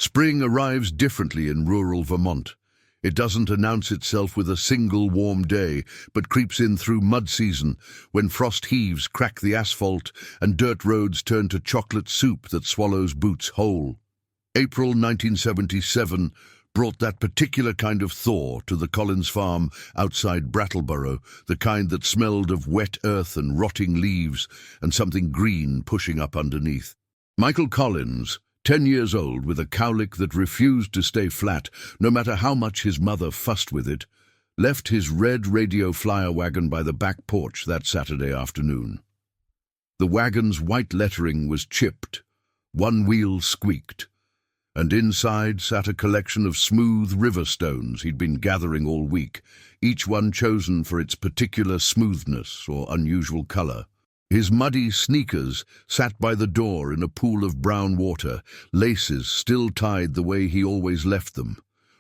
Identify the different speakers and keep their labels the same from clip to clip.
Speaker 1: Spring arrives differently in rural Vermont. It doesn't announce itself with a single warm day, but creeps in through mud season, when frost heaves crack the asphalt and dirt roads turn to chocolate soup that swallows boots whole. April 1977 brought that particular kind of thaw to the Collins farm outside Brattleboro, the kind that smelled of wet earth and rotting leaves and something green pushing up underneath. Michael Collins, 10 years old with a cowlick that refused to stay flat no matter how much his mother fussed with it, left his red radio flyer wagon by the back porch that Saturday afternoon. The wagon's white lettering was chipped, one wheel squeaked, and inside sat a collection of smooth river stones he'd been gathering all week, each one chosen for its particular smoothness or unusual color. His muddy sneakers sat by the door in a pool of brown water, laces still tied the way he always left them.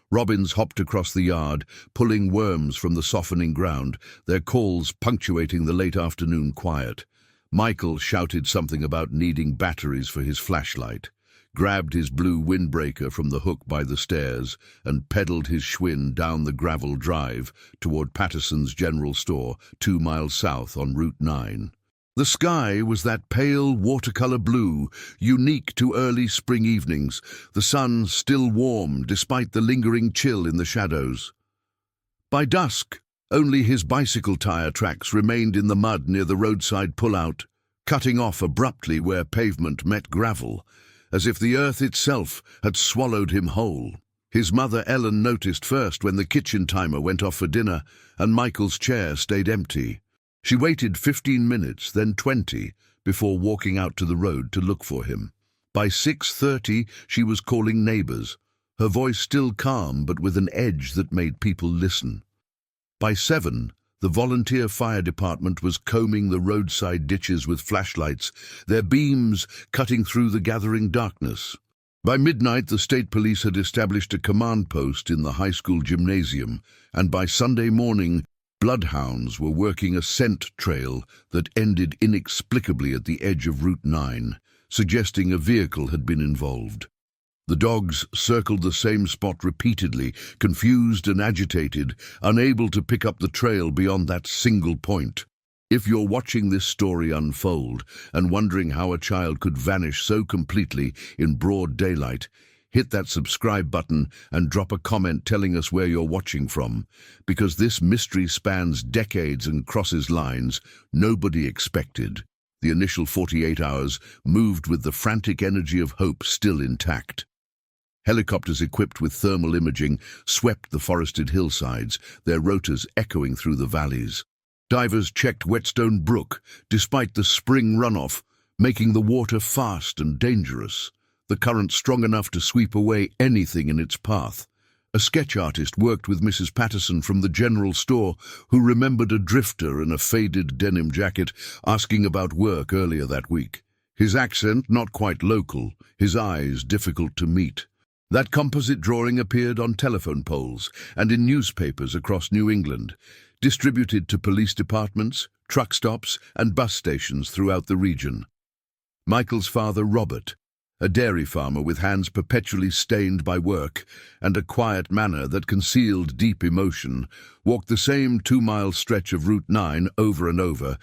Speaker 1: Robins hopped across the yard, pulling worms from the softening ground, their calls punctuating the late afternoon quiet. Michael shouted something about needing batteries for his flashlight, grabbed his blue windbreaker from the hook by the stairs, and pedaled his Schwinn down the gravel drive toward Patterson's General Store, 2 miles south on Route 9. The sky was that pale watercolor blue, unique to early spring evenings, the sun still warm despite the lingering chill in the shadows. By dusk, only his bicycle tire tracks remained in the mud near the roadside pullout, cutting off abruptly where pavement met gravel, as if the earth itself had swallowed him whole. His mother Ellen noticed first when the kitchen timer went off for dinner and Michael's chair stayed empty. She waited 15 minutes, then 20, before walking out to the road to look for him. By 6:30, she was calling neighbors, her voice still calm but with an edge that made people listen. By 7, the volunteer fire department was combing the roadside ditches with flashlights, their beams cutting through the gathering darkness. By midnight, the state police had established a command post in the high school gymnasium, and by Sunday morning, bloodhounds were working a scent trail that ended inexplicably at the edge of Route 9, suggesting a vehicle had been involved. The dogs circled the same spot repeatedly, confused and agitated, unable to pick up the trail beyond that single point. If you're watching this story unfold and wondering how a child could vanish so completely in broad daylight, hit that subscribe button and drop a comment telling us where you're watching from, because this mystery spans decades and crosses lines nobody expected. The initial 48 hours moved with the frantic energy of hope still intact. Helicopters equipped with thermal imaging swept the forested hillsides, their rotors echoing through the valleys. Divers checked Whetstone Brook, despite the spring runoff, making the water fast and dangerous, the current strong enough to sweep away anything in its path. A sketch artist worked with Mrs. Patterson from the General Store, who remembered a drifter in a faded denim jacket asking about work earlier that week. His accent not quite local, his eyes difficult to meet. That composite drawing appeared on telephone poles and in newspapers across New England, distributed to police departments, truck stops, and bus stations throughout the region. Michael's father, Robert, a dairy farmer with hands perpetually stained by work and a quiet manner that concealed deep emotion, walked the same 2-mile stretch of Route 9 over and over,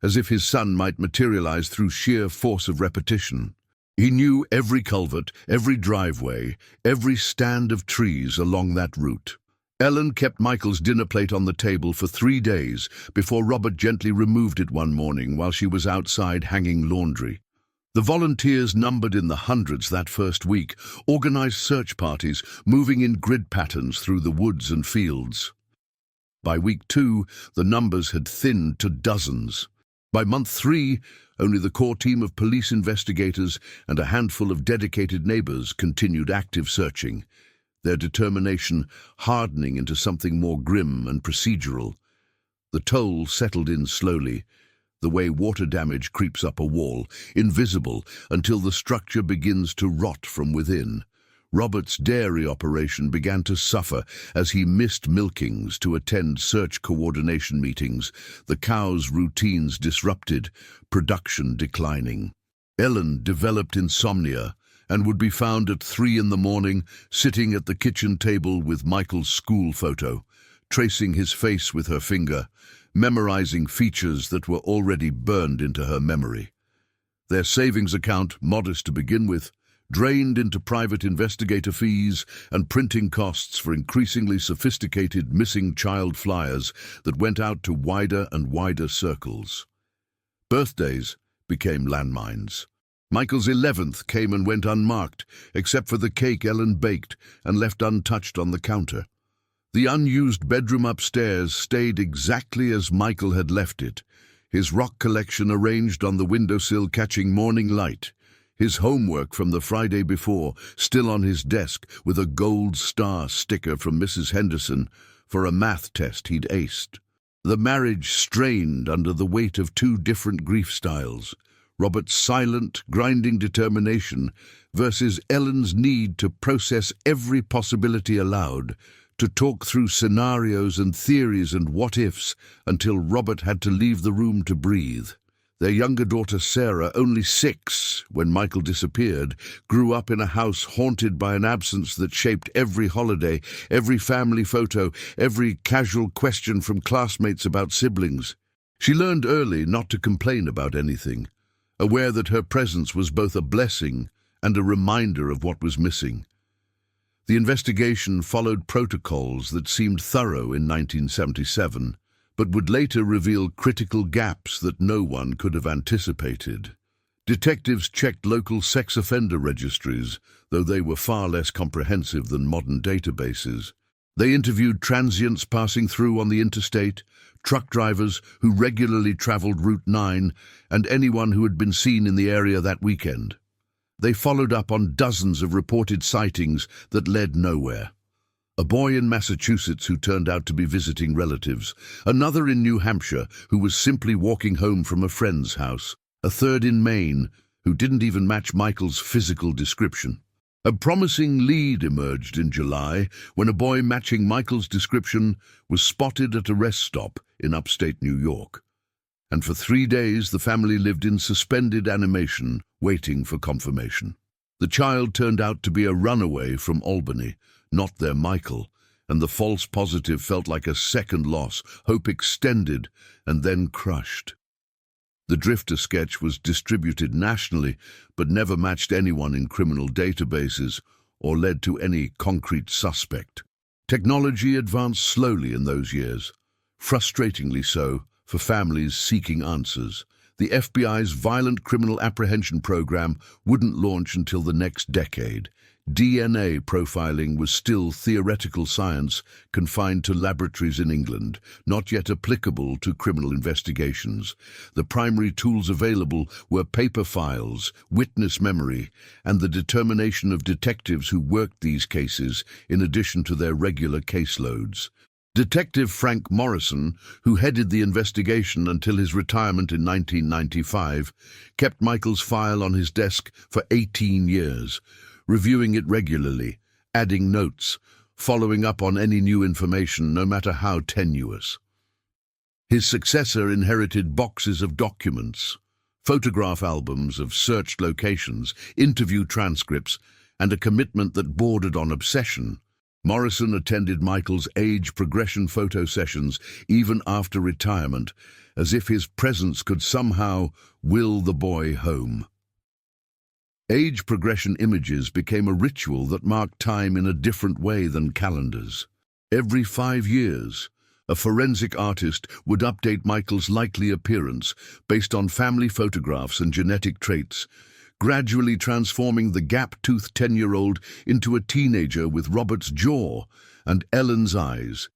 Speaker 1: as if his son might materialize through sheer force of repetition. He knew every culvert, every driveway, every stand of trees along that route. Ellen kept Michael's dinner plate on the table for 3 days before Robert gently removed it one morning while she was outside hanging laundry. The volunteers numbered in the hundreds that first week, organized search parties, moving in grid patterns through the woods and fields. By week 2, the numbers had thinned to dozens. By month 3, only the core team of police investigators and a handful of dedicated neighbors continued active searching, their determination hardening into something more grim and procedural. The toll settled in slowly, the way water damage creeps up a wall, invisible until the structure begins to rot from within. Robert's dairy operation began to suffer as he missed milkings to attend search coordination meetings, the cows' routines disrupted, production declining. Ellen developed insomnia, and would be found at 3 in the morning, sitting at the kitchen table with Michael's school photo, tracing his face with her finger, memorizing features that were already burned into her memory. Their savings account, modest to begin with, drained into private investigator fees and printing costs for increasingly sophisticated missing child flyers that went out to wider and wider circles. Birthdays became landmines. Michael's 11th came and went unmarked, except for the cake Ellen baked and left untouched on the counter. The unused bedroom upstairs stayed exactly as Michael had left it, his rock collection arranged on the windowsill catching morning light, his homework from the Friday before still on his desk with a gold star sticker from Mrs. Henderson for a math test he'd aced. The marriage strained under the weight of two different grief styles, Robert's silent, grinding determination versus Ellen's need to process every possibility aloud, to talk through scenarios and theories and what-ifs until Robert had to leave the room to breathe. Their younger daughter Sarah, only 6 when Michael disappeared, grew up in a house haunted by an absence that shaped every holiday, every family photo, every casual question from classmates about siblings. She learned early not to complain about anything, aware that her presence was both a blessing and a reminder of what was missing. The investigation followed protocols that seemed thorough in 1977, but would later reveal critical gaps that no one could have anticipated. Detectives checked local sex offender registries, though they were far less comprehensive than modern databases. They interviewed transients passing through on the interstate, truck drivers who regularly traveled Route 9, and anyone who had been seen in the area that weekend. They followed up on dozens of reported sightings that led nowhere. A boy in Massachusetts who turned out to be visiting relatives, another in New Hampshire who was simply walking home from a friend's house, a third in Maine who didn't even match Michael's physical description. A promising lead emerged in July when a boy matching Michael's description was spotted at a rest stop in upstate New York. And for 3 days the family lived in suspended animation, waiting for confirmation. The child turned out to be a runaway from Albany, not their Michael, and the false positive felt like a second loss, hope extended and then crushed. The drifter sketch was distributed nationally, but never matched anyone in criminal databases or led to any concrete suspect. Technology advanced slowly in those years, frustratingly so for families seeking answers. The FBI's violent criminal apprehension program wouldn't launch until the next decade. DNA profiling was still theoretical science confined to laboratories in England, not yet applicable to criminal investigations. The primary tools available were paper files, witness memory, and the determination of detectives who worked these cases in addition to their regular caseloads. Detective Frank Morrison, who headed the investigation until his retirement in 1995, kept Michael's file on his desk for 18 years, reviewing it regularly, adding notes, following up on any new information, no matter how tenuous. His successor inherited boxes of documents, photograph albums of searched locations, interview transcripts, and a commitment that bordered on obsession. Morrison attended Michael's age progression photo sessions even after retirement, as if his presence could somehow will the boy home. Age progression images became a ritual that marked time in a different way than calendars. Every 5 years, a forensic artist would update Michael's likely appearance based on family photographs and genetic traits, gradually transforming the gap-toothed 10-year-old into a teenager with Robert's jaw and Ellen's eyes.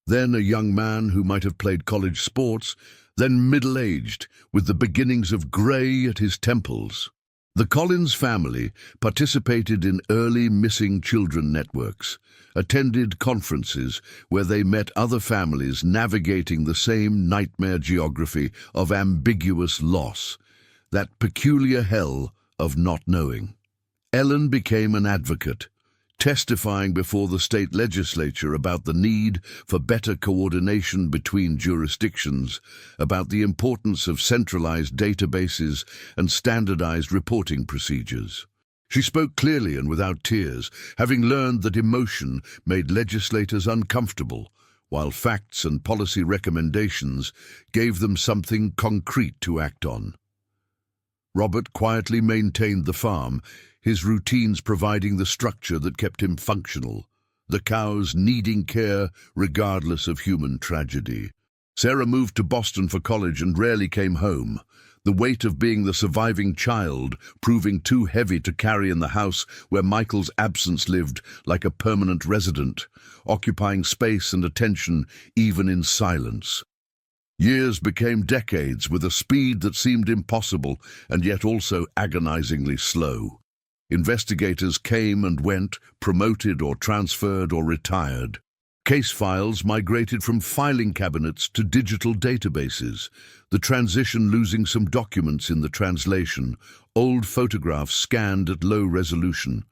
Speaker 1: Then a young man who might have played college sports, then middle-aged, with the beginnings of grey at his temples. The Collins family participated in early missing children networks, attended conferences where they met other families navigating the same nightmare geography of ambiguous loss, that peculiar hell of not knowing. Ellen became an advocate, testifying before the state legislature about the need for better coordination between jurisdictions, about the importance of centralized databases and standardized reporting procedures. She spoke clearly and without tears, having learned that emotion made legislators uncomfortable, while facts and policy recommendations gave them something concrete to act on. Robert quietly maintained the farm, his routines providing the structure that kept him functional, the cows needing care regardless of human tragedy. Sarah moved to Boston for college and rarely came home, the weight of being the surviving child proving too heavy to carry in the house where Michael's absence lived like a permanent resident, occupying space and attention even in silence. Years became decades with a speed that seemed impossible and yet also agonizingly slow. Investigators came and went, promoted or transferred or retired. Case files migrated from filing cabinets to digital databases, the transition losing some documents in the translation, old photographs scanned at low resolution.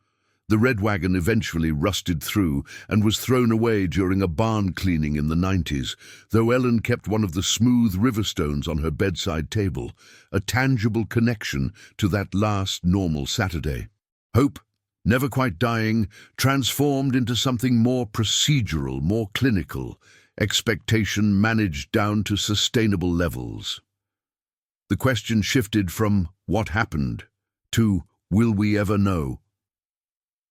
Speaker 1: The Red Wagon eventually rusted through and was thrown away during a barn cleaning in the 90s, though Ellen kept one of the smooth riverstones on her bedside table, a tangible connection to that last normal Saturday. Hope, never quite dying, transformed into something more procedural, more clinical, expectation managed down to sustainable levels. The question shifted from "what happened" to "will we ever know?"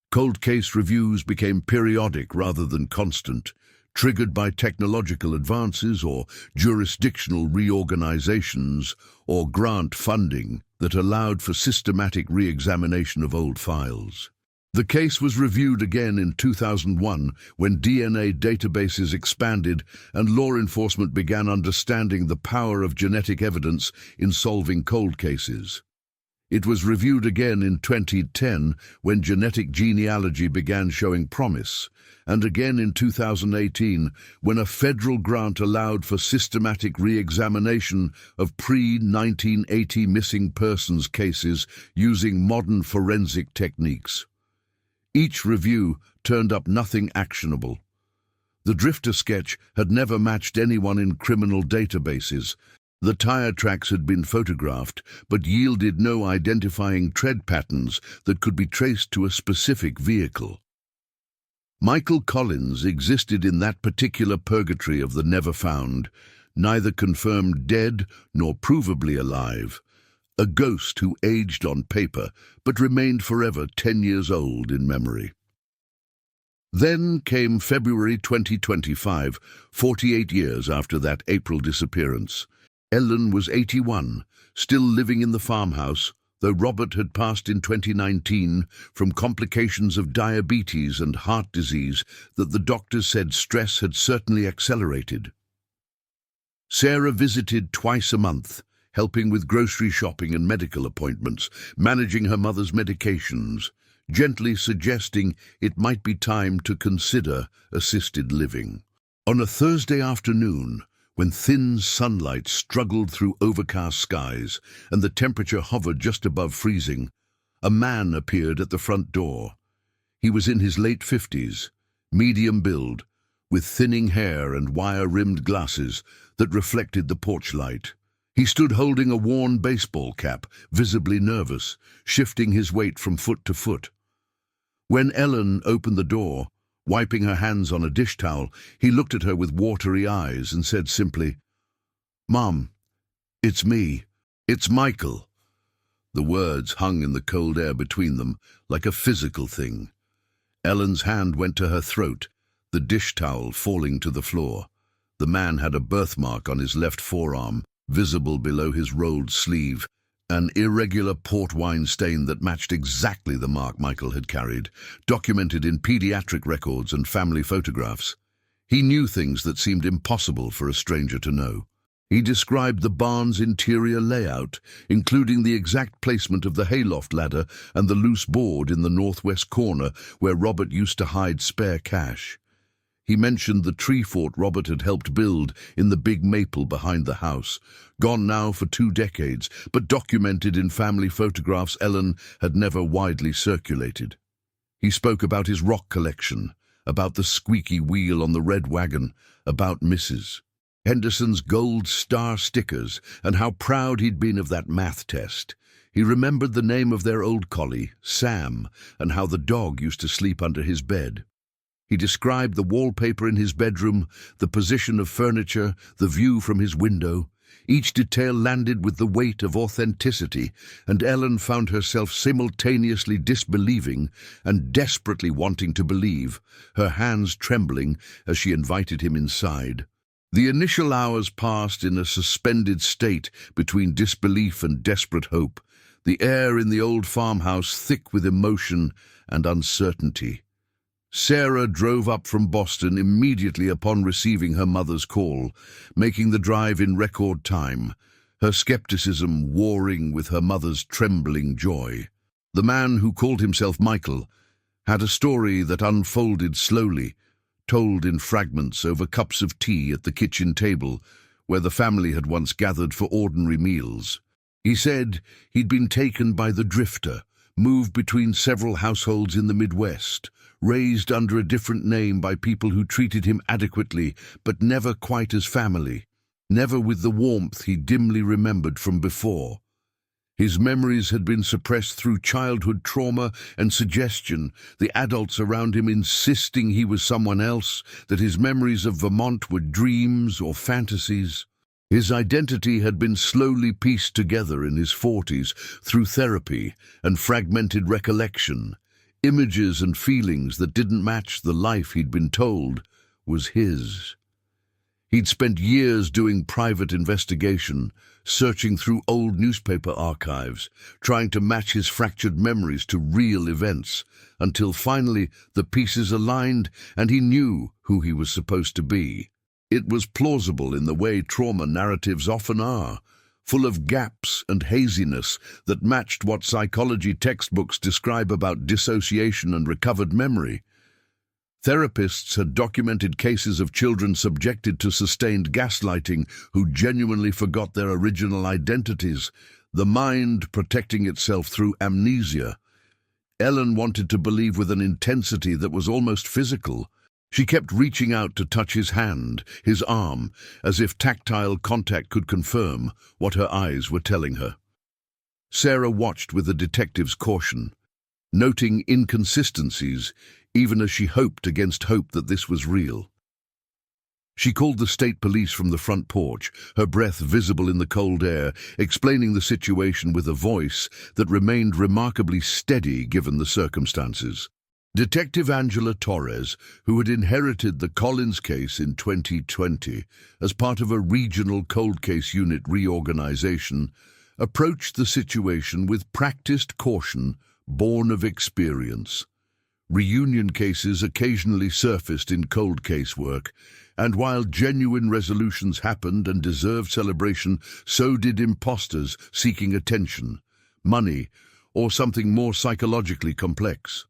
Speaker 1: Cold case reviews became periodic rather than constant, triggered by technological advances or jurisdictional reorganizations or grant funding that allowed for systematic re-examination of old files. The case was reviewed again in 2001 when DNA databases expanded and law enforcement began understanding the power of genetic evidence in solving cold cases. It was reviewed again in 2010 when genetic genealogy began showing promise, and again in 2018 when a federal grant allowed for systematic re-examination of pre-1980 missing persons cases using modern forensic techniques. Each review turned up nothing actionable. The drifter sketch had never matched anyone in criminal databases. The tire tracks had been photographed, but yielded no identifying tread patterns that could be traced to a specific vehicle. Michael Collins existed in that particular purgatory of the never found, neither confirmed dead nor provably alive, a ghost who aged on paper but remained forever 10 years old in memory. Then came February 2025, 48 years after that April disappearance. Ellen was 81, still living in the farmhouse, though Robert had passed in 2019 from complications of diabetes and heart disease that the doctors said stress had certainly accelerated. Sarah visited twice a month, helping with grocery shopping and medical appointments, managing her mother's medications, gently suggesting it might be time to consider assisted living. On a Thursday afternoon, when thin sunlight struggled through overcast skies and the temperature hovered just above freezing, a man appeared at the front door. He was in his late 50s, medium build, with thinning hair and wire-rimmed glasses that reflected the porch light. He stood holding a worn baseball cap, visibly nervous, shifting his weight from foot to foot. When Ellen opened the door, wiping her hands on a dish towel, he looked at her with watery eyes and said simply, "Mom, it's me. It's Michael." The words hung in the cold air between them like a physical thing. Ellen's hand went to her throat, the dish towel falling to the floor. The man had a birthmark on his left forearm, visible below his rolled sleeve, an irregular port wine stain that matched exactly the mark Michael had carried, documented in pediatric records and family photographs. He knew things that seemed impossible for a stranger to know. He described the barn's interior layout, including the exact placement of the hayloft ladder and the loose board in the northwest corner where Robert used to hide spare cash. He mentioned the tree fort Robert had helped build in the big maple behind the house, gone now for 2 decades, but documented in family photographs Ellen had never widely circulated. He spoke about his rock collection, about the squeaky wheel on the Red Wagon, about Mrs. Henderson's gold star stickers, and how proud he'd been of that math test. He remembered the name of their old collie, Sam, and how the dog used to sleep under his bed. He described the wallpaper in his bedroom, the position of furniture, the view from his window. Each detail landed with the weight of authenticity, and Ellen found herself simultaneously disbelieving and desperately wanting to believe, her hands trembling as she invited him inside. The initial hours passed in a suspended state between disbelief and desperate hope, the air in the old farmhouse thick with emotion and uncertainty. Sarah drove up from Boston immediately upon receiving her mother's call, making the drive in record time, her skepticism warring with her mother's trembling joy. The man who called himself Michael had a story that unfolded slowly, told in fragments over cups of tea at the kitchen table where the family had once gathered for ordinary meals. He said he'd been taken by the drifter, moved between several households in the Midwest, raised under a different name by people who treated him adequately, but never quite as family, never with the warmth he dimly remembered from before. His memories had been suppressed through childhood trauma and suggestion, the adults around him insisting he was someone else, that his memories of Vermont were dreams or fantasies. His identity had been slowly pieced together in his 40s through therapy and fragmented recollection. Images and feelings that didn't match the life he'd been told was his. He'd spent years doing private investigation, searching through old newspaper archives, trying to match his fractured memories to real events, until finally the pieces aligned and he knew who he was supposed to be. It was plausible in the way trauma narratives often are, full of gaps and haziness that matched what psychology textbooks describe about dissociation and recovered memory. Therapists had documented cases of children subjected to sustained gaslighting who genuinely forgot their original identities, the mind protecting itself through amnesia. Ellen wanted to believe with an intensity that was almost physical. She kept reaching out to touch his hand, his arm, as if tactile contact could confirm what her eyes were telling her. Sarah watched with a detective's caution, noting inconsistencies, even as she hoped against hope that this was real. She called the state police from the front porch, her breath visible in the cold air, explaining the situation with a voice that remained remarkably steady given the circumstances. Detective Angela Torres, who had inherited the Collins case in 2020 as part of a regional cold case unit reorganization, approached the situation with practiced caution born of experience. Reunion cases occasionally surfaced in cold case work, and while genuine resolutions happened and deserved celebration, so did imposters seeking attention, money, or something more psychologically complex.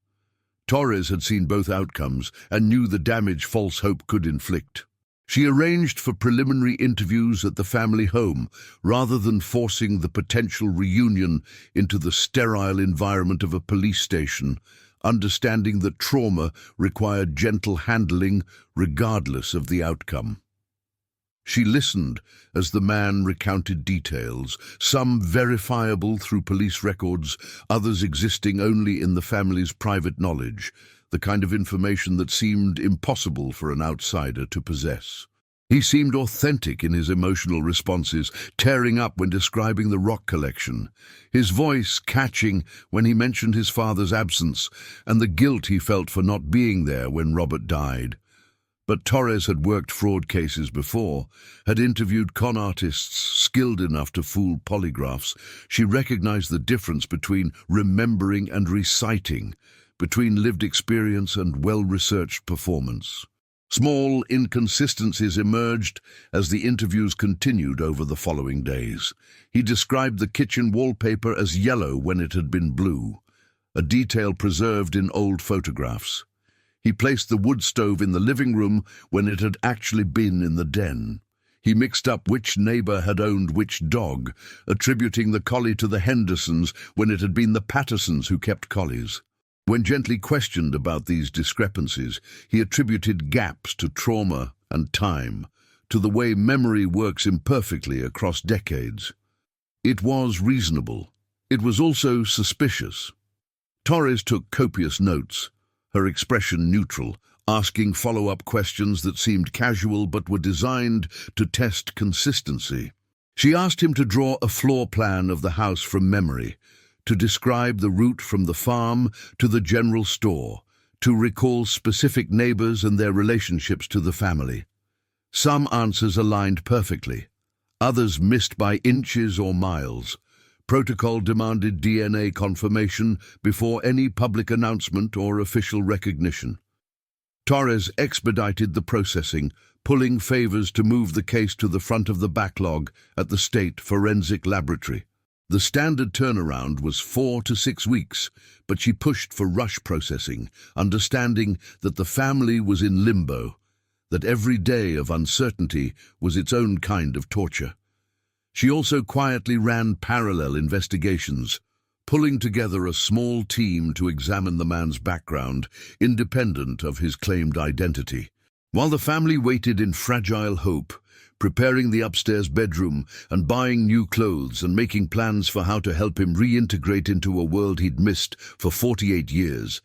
Speaker 1: Torres had seen both outcomes and knew the damage false hope could inflict. She arranged for preliminary interviews at the family home rather than forcing the potential reunion into the sterile environment of a police station, understanding that trauma required gentle handling regardless of the outcome. She listened as the man recounted details, some verifiable through police records, others existing only in the family's private knowledge, the kind of information that seemed impossible for an outsider to possess. He seemed authentic in his emotional responses, tearing up when describing the rock collection, his voice catching when he mentioned his father's absence and the guilt he felt for not being there when Robert died. But Torres had worked fraud cases before, had interviewed con artists skilled enough to fool polygraphs. She recognized the difference between remembering and reciting, between lived experience and well-researched performance. Small inconsistencies emerged as the interviews continued over the following days. He described the kitchen wallpaper as yellow when it had been blue, a detail preserved in old photographs. He placed the wood stove in the living room when it had actually been in the den. He mixed up which neighbor had owned which dog, attributing the collie to the Hendersons when it had been the Pattersons who kept collies. When gently questioned about these discrepancies, he attributed gaps to trauma and time, to the way memory works imperfectly across decades. It was reasonable. It was also suspicious. Torres took copious notes, her expression neutral, asking follow-up questions that seemed casual but were designed to test consistency. She asked him to draw a floor plan of the house from memory, to describe the route from the farm to the general store, to recall specific neighbors and their relationships to the family. Some answers aligned perfectly, others missed by inches or miles. Protocol demanded DNA confirmation before any public announcement or official recognition. Torres expedited the processing, pulling favors to move the case to the front of the backlog at the State Forensic Laboratory. The standard turnaround was 4 to 6 weeks, but she pushed for rush processing, understanding that the family was in limbo, that every day of uncertainty was its own kind of torture. She also quietly ran parallel investigations, pulling together a small team to examine the man's background, independent of his claimed identity. While the family waited in fragile hope, preparing the upstairs bedroom and buying new clothes and making plans for how to help him reintegrate into a world he'd missed for 48 years,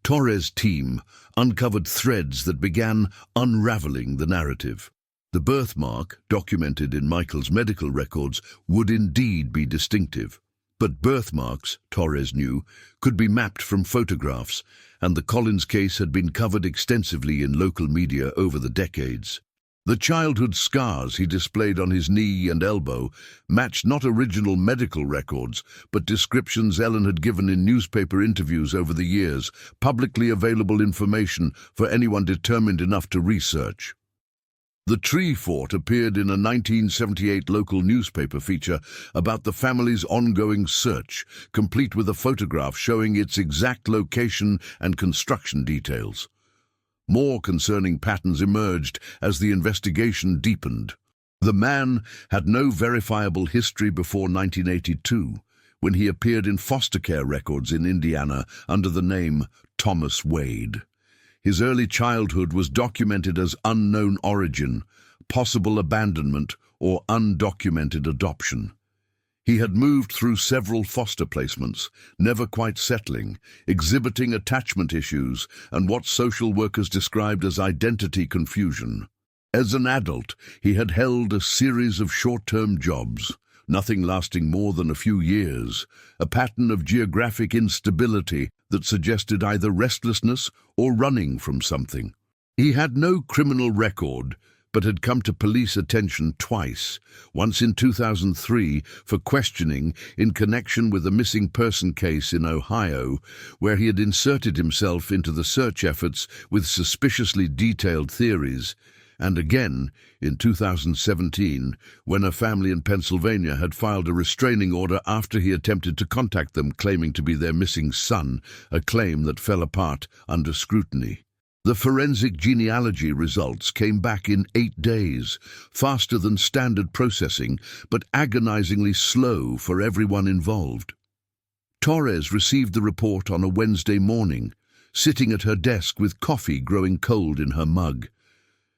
Speaker 1: Torres' team uncovered threads that began unraveling the narrative. The birthmark, documented in Michael's medical records, would indeed be distinctive. But birthmarks, Torres knew, could be mapped from photographs, and the Collins case had been covered extensively in local media over the decades. The childhood scars he displayed on his knee and elbow matched not original medical records, but descriptions Ellen had given in newspaper interviews over the years, publicly available information for anyone determined enough to research. The tree fort appeared in a 1978 local newspaper feature about the family's ongoing search, complete with a photograph showing its exact location and construction details. More concerning patterns emerged as the investigation deepened. The man had no verifiable history before 1982, when he appeared in foster care records in Indiana under the name Thomas Wade. His early childhood was documented as unknown origin, possible abandonment, or undocumented adoption. He had moved through several foster placements, never quite settling, exhibiting attachment issues and what social workers described as identity confusion. As an adult, he had held a series of short-term jobs, nothing lasting more than a few years, a pattern of geographic instability that suggested either restlessness or running from something. He had no criminal record, but had come to police attention twice, once in 2003 for questioning in connection with a missing person case in Ohio, where he had inserted himself into the search efforts with suspiciously detailed theories, and again in 2017, when a family in Pennsylvania had filed a restraining order after he attempted to contact them claiming to be their missing son, a claim that fell apart under scrutiny. The forensic genealogy results came back in 8 days, faster than standard processing, but agonizingly slow for everyone involved. Torres received the report on a Wednesday morning, sitting at her desk with coffee growing cold in her mug.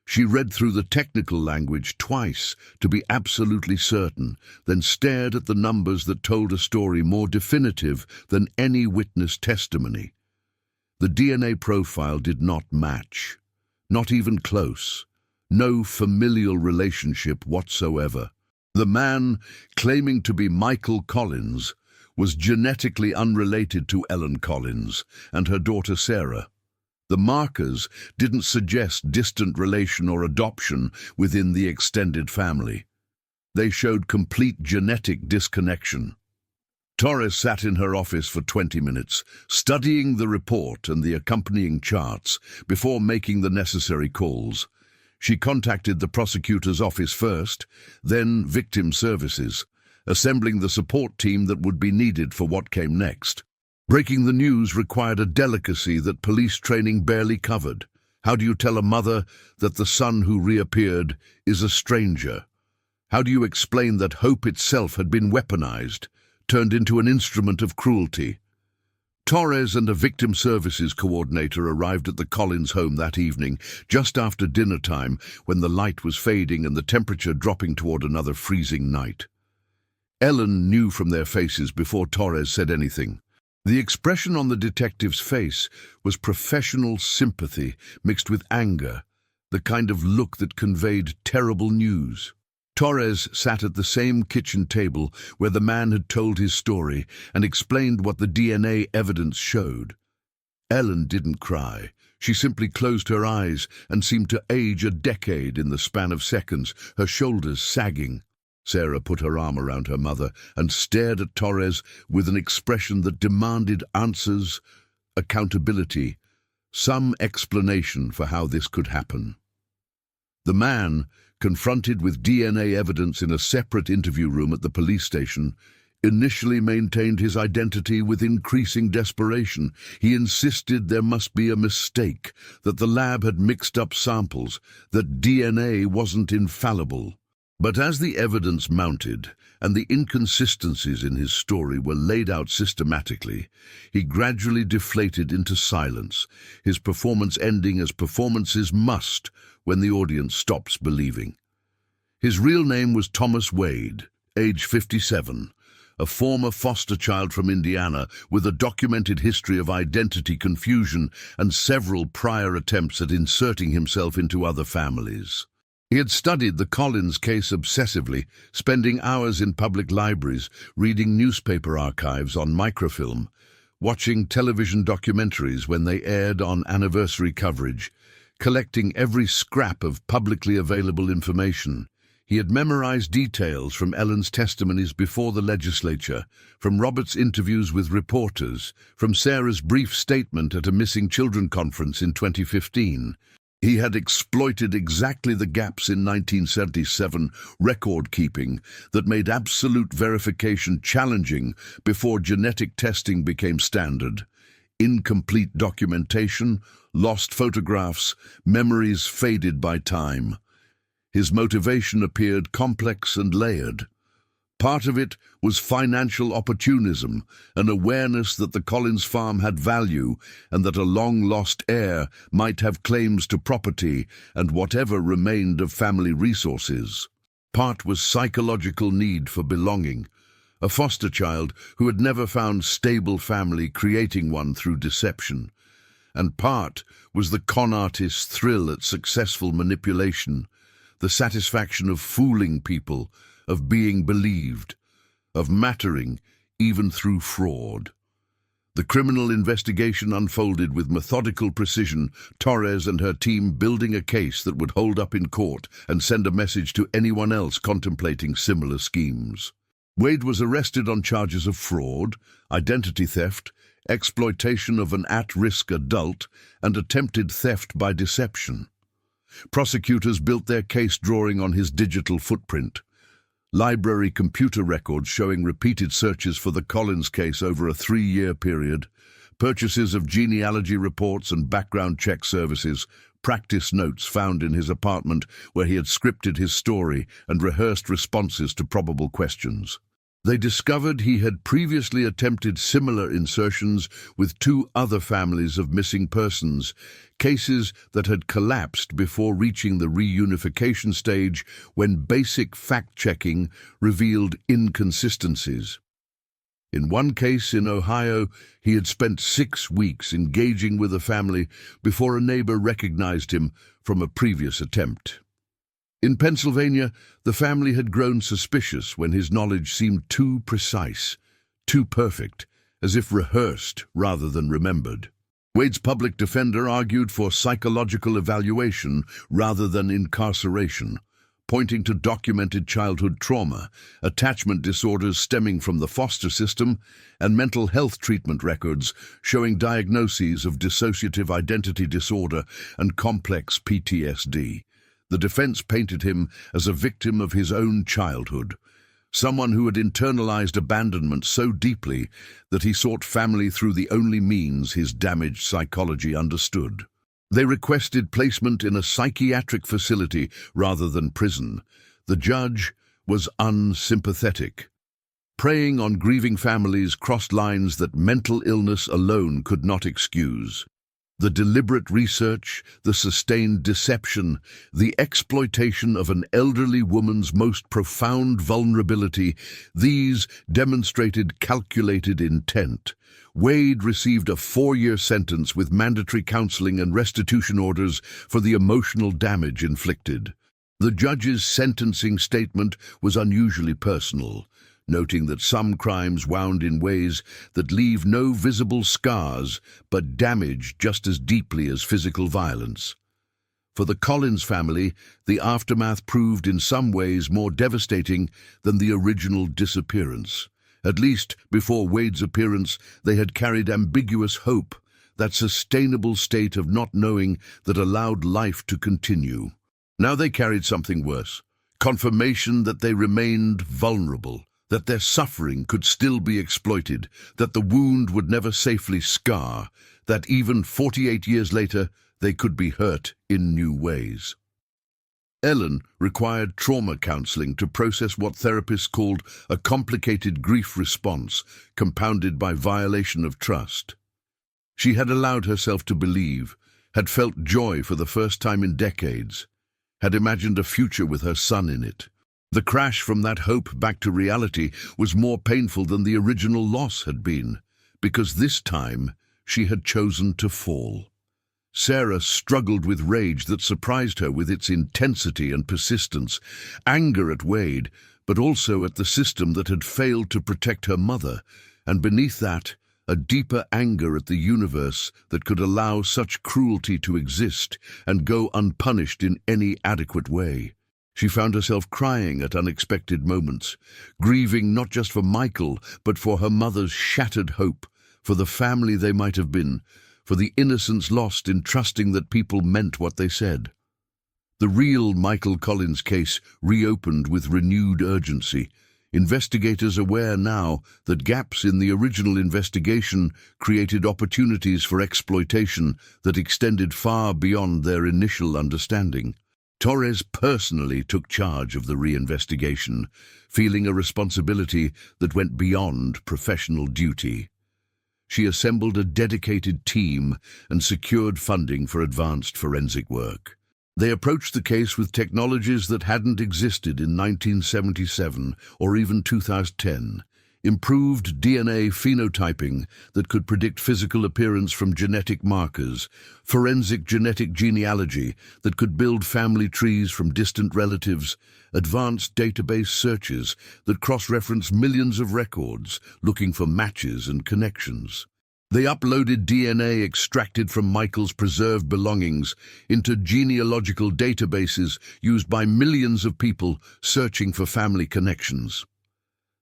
Speaker 1: She read through the technical language twice to be absolutely certain, then stared at the numbers that told a story more definitive than any witness testimony. The DNA profile did not match, not even close, no familial relationship whatsoever. The man, claiming to be Michael Collins, was genetically unrelated to Ellen Collins and her daughter Sarah. The markers didn't suggest distant relation or adoption within the extended family. They showed complete genetic disconnection. Torres sat in her office for 20 minutes, studying the report and the accompanying charts before making the necessary calls. She contacted the prosecutor's office first, then victim services, assembling the support team that would be needed for what came next. Breaking the news required a delicacy that police training barely covered. How do you tell a mother that the son who reappeared is a stranger? How do you explain that hope itself had been weaponized, turned into an instrument of cruelty? Torres and a victim services coordinator arrived at the Collins home that evening, just after dinner time, when the light was fading and the temperature dropping toward another freezing night. Ellen knew from their faces before Torres said anything. The expression on the detective's face was professional sympathy mixed with anger, the kind of look that conveyed terrible news. Torres sat at the same kitchen table where the man had told his story and explained what the DNA evidence showed. Ellen didn't cry. She simply closed her eyes and seemed to age a decade in the span of seconds, her shoulders sagging. Sarah put her arm around her mother and stared at Torres with an expression that demanded answers, accountability, some explanation for how this could happen. The man, confronted with DNA evidence in a separate interview room at the police station, initially maintained his identity with increasing desperation. He insisted there must be a mistake, that the lab had mixed up samples, that DNA wasn't infallible. But as the evidence mounted and the inconsistencies in his story were laid out systematically, he gradually deflated into silence, his performance ending as performances must when the audience stops believing. His real name was Thomas Wade, age 57, a former foster child from Indiana with a documented history of identity confusion and several prior attempts at inserting himself into other families. He had studied the Collins case obsessively, spending hours in public libraries, reading newspaper archives on microfilm, watching television documentaries when they aired on anniversary coverage, collecting every scrap of publicly available information. He had memorized details from Ellen's testimonies before the legislature, from Robert's interviews with reporters, from Sarah's brief statement at a missing children conference in 2015. He had exploited exactly the gaps in 1977 record-keeping that made absolute verification challenging before genetic testing became standard. Incomplete documentation, lost photographs, memories faded by time. His motivation appeared complex and layered. Part of it was financial opportunism, an awareness that the Collins farm had value and that a long-lost heir might have claims to property and whatever remained of family resources. Part was psychological need for belonging, a foster child who had never found stable family creating one through deception. And part was the con artist's thrill at successful manipulation, the satisfaction of fooling people, of being believed, of mattering even through fraud. The criminal investigation unfolded with methodical precision, Torres and her team building a case that would hold up in court and send a message to anyone else contemplating similar schemes. Wade was arrested on charges of fraud, identity theft, exploitation of an at-risk adult, and attempted theft by deception. Prosecutors built their case drawing on his digital footprint. Library computer records showing repeated searches for the Collins case over a 3-year period, purchases of genealogy reports and background check services, practice notes found in his apartment where he had scripted his story and rehearsed responses to probable questions. They discovered he had previously attempted similar insertions with 2 other families of missing persons, cases that had collapsed before reaching the reunification stage when basic fact-checking revealed inconsistencies. In one case in Ohio, he had spent 6 weeks engaging with a family before a neighbor recognized him from a previous attempt. In Pennsylvania, the family had grown suspicious when his knowledge seemed too precise, too perfect, as if rehearsed rather than remembered. Wade's public defender argued for psychological evaluation rather than incarceration, pointing to documented childhood trauma, attachment disorders stemming from the foster system, and mental health treatment records showing diagnoses of dissociative identity disorder and complex PTSD. The defense painted him as a victim of his own childhood, someone who had internalized abandonment so deeply that he sought family through the only means his damaged psychology understood. They requested placement in a psychiatric facility rather than prison. The judge was unsympathetic. Preying on grieving families crossed lines that mental illness alone could not excuse. The deliberate research, the sustained deception, the exploitation of an elderly woman's most profound vulnerability, these demonstrated calculated intent. Wade received a 4-year sentence with mandatory counseling and restitution orders for the emotional damage inflicted. The judge's sentencing statement was unusually personal, noting that some crimes wound in ways that leave no visible scars but damage just as deeply as physical violence. For the Collins family, the aftermath proved in some ways more devastating than the original disappearance. At least, before Wade's appearance, they had carried ambiguous hope, that sustainable state of not knowing that allowed life to continue. Now they carried something worse, confirmation that they remained vulnerable, that their suffering could still be exploited, that the wound would never safely scar, that even 48 years later they could be hurt in new ways. Ellen required trauma counseling to process what therapists called a complicated grief response, compounded by violation of trust. She had allowed herself to believe, had felt joy for the first time in decades, had imagined a future with her son in it. The crash from that hope back to reality was more painful than the original loss had been, because this time she had chosen to fall. Sarah struggled with rage that surprised her with its intensity and persistence, anger at Wade, but also at the system that had failed to protect her mother, and beneath that, a deeper anger at the universe that could allow such cruelty to exist and go unpunished in any adequate way. She found herself crying at unexpected moments, grieving not just for Michael, but for her mother's shattered hope, for the family they might have been, for the innocence lost in trusting that people meant what they said. The real Michael Collins case reopened with renewed urgency. Investigators aware now that gaps in the original investigation created opportunities for exploitation that extended far beyond their initial understanding. Torres personally took charge of the reinvestigation, feeling a responsibility that went beyond professional duty. She assembled a dedicated team and secured funding for advanced forensic work. They approached the case with technologies that hadn't existed in 1977 or even 2010. Improved DNA phenotyping that could predict physical appearance from genetic markers, forensic genetic genealogy that could build family trees from distant relatives, advanced database searches that cross-reference millions of records looking for matches and connections. They uploaded DNA extracted from Michael's preserved belongings into genealogical databases used by millions of people searching for family connections.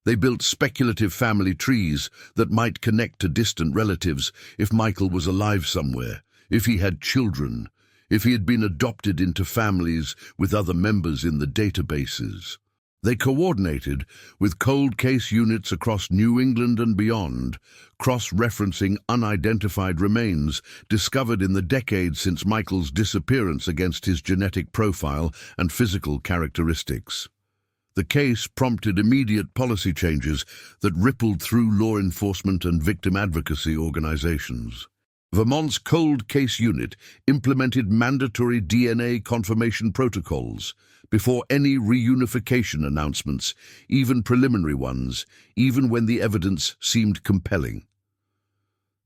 Speaker 1: They built speculative family trees that might connect to distant relatives if Michael was alive somewhere, if he had children, if he had been adopted into families with other members in the databases. They coordinated with cold case units across New England and beyond, cross-referencing unidentified remains discovered in the decades since Michael's disappearance against his genetic profile and physical characteristics. The case prompted immediate policy changes that rippled through law enforcement and victim advocacy organizations. Vermont's Cold Case Unit implemented mandatory DNA confirmation protocols before any reunification announcements, even preliminary ones, even when the evidence seemed compelling.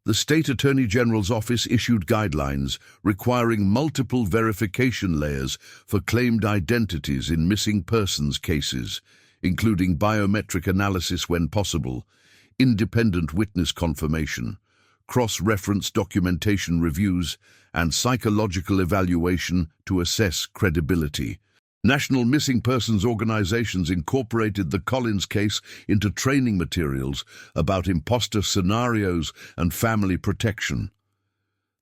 Speaker 1: The State Attorney General's office issued guidelines requiring multiple verification layers for claimed identities in missing persons cases, including biometric analysis when possible, independent witness confirmation, cross-reference documentation reviews, and psychological evaluation to assess credibility. National missing persons organizations incorporated the Collins case into training materials about imposter scenarios and family protection.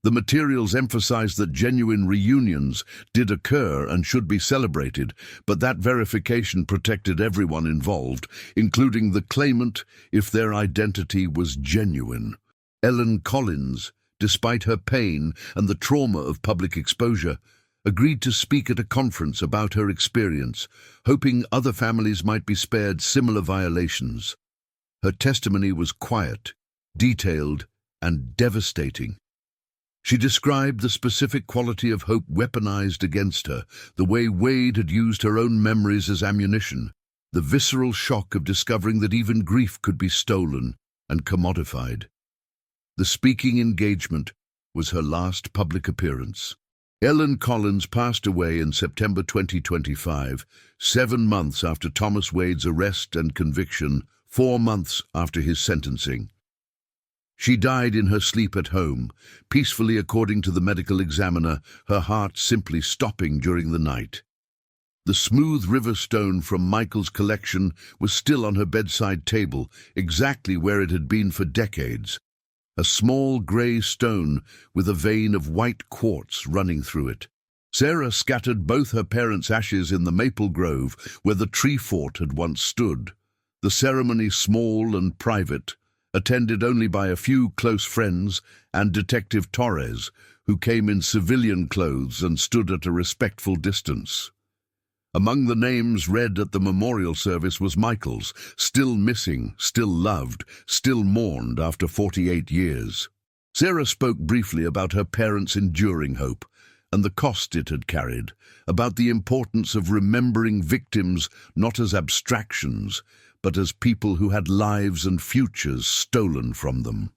Speaker 1: The materials emphasized that genuine reunions did occur and should be celebrated, but that verification protected everyone involved, including the claimant, if their identity was genuine. Ellen Collins, despite her pain and the trauma of public exposure, agreed to speak at a conference about her experience, hoping other families might be spared similar violations. Her testimony was quiet, detailed, and devastating. She described the specific quality of hope weaponized against her, the way Wade had used her own memories as ammunition, the visceral shock of discovering that even grief could be stolen and commodified. The speaking engagement was her last public appearance. Ellen Collins passed away in September 2025, 7 months after Thomas Wade's arrest and conviction, 4 months after his sentencing. She died in her sleep at home, peacefully according to the medical examiner, her heart simply stopping during the night. The smooth river stone from Michael's collection was still on her bedside table, exactly where it had been for decades. A small grey stone with a vein of white quartz running through it. Sarah scattered both her parents' ashes in the maple grove where the tree fort had once stood. The ceremony, small and private, attended only by a few close friends and Detective Torres, who came in civilian clothes and stood at a respectful distance. Among the names read at the memorial service was Michael's, still missing, still loved, still mourned after 48 years. Sarah spoke briefly about her parents' enduring hope and the cost it had carried, about the importance of remembering victims not as abstractions, but as people who had lives and futures stolen from them.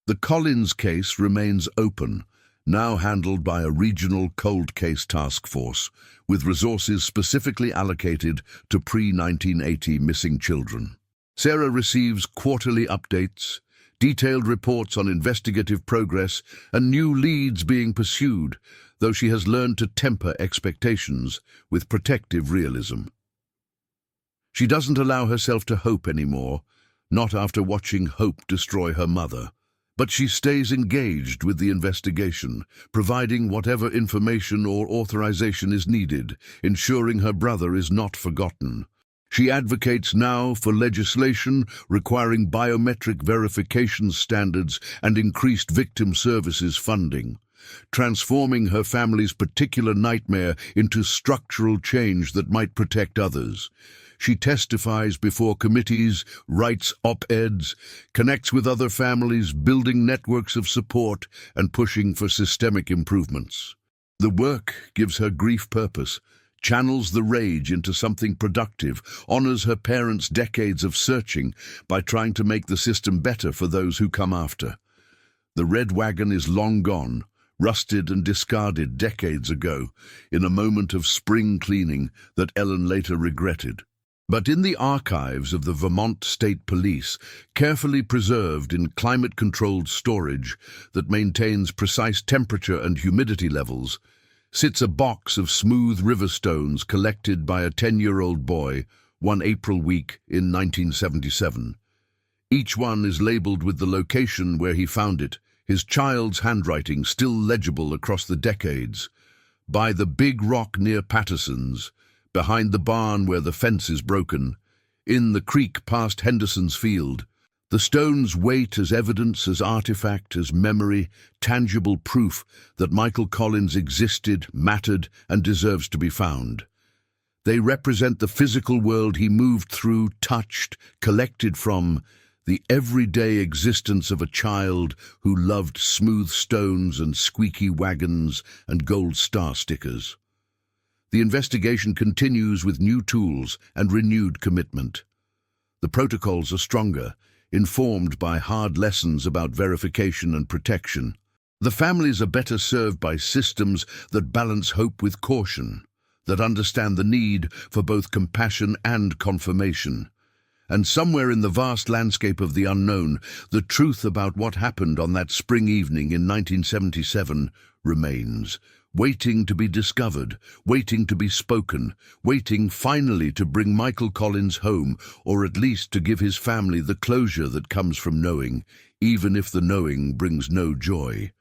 Speaker 1: The Collins case remains open, now handled by a regional cold case task force, with resources specifically allocated to pre-1980 missing children. Sarah receives quarterly updates, detailed reports on investigative progress, and new leads being pursued, though she has learned to temper expectations with protective realism. She doesn't allow herself to hope anymore, not after watching hope destroy her mother. But she stays engaged with the investigation, providing whatever information or authorization is needed, ensuring her brother is not forgotten. She advocates now for legislation requiring biometric verification standards and increased victim services funding, transforming her family's particular nightmare into structural change that might protect others. She testifies before committees, writes op-eds, connects with other families, building networks of support and pushing for systemic improvements. The work gives her grief purpose, channels the rage into something productive, honors her parents' decades of searching by trying to make the system better for those who come after. The red wagon is long gone, rusted and discarded decades ago, in a moment of spring cleaning that Ellen later regretted. But in the archives of the Vermont State Police, carefully preserved in climate-controlled storage that maintains precise temperature and humidity levels, sits a box of smooth river stones collected by a 10-year-old boy one April week in 1977. Each one is labeled with the location where he found it, his child's handwriting still legible across the decades. By the big rock near Patterson's, behind the barn where the fence is broken, in the creek past Henderson's field. The stones wait as evidence, as artifact, as memory, tangible proof that Michael Collins existed, mattered, and deserves to be found. They represent the physical world he moved through, touched, collected from, the everyday existence of a child who loved smooth stones and squeaky wagons and gold star stickers. The investigation continues with new tools and renewed commitment. The protocols are stronger, informed by hard lessons about verification and protection. The families are better served by systems that balance hope with caution, that understand the need for both compassion and confirmation. And somewhere in the vast landscape of the unknown, the truth about what happened on that spring evening in 1977 remains, waiting to be discovered, waiting to be spoken, waiting finally to bring Michael Collins home, or at least to give his family the closure that comes from knowing, even if the knowing brings no joy.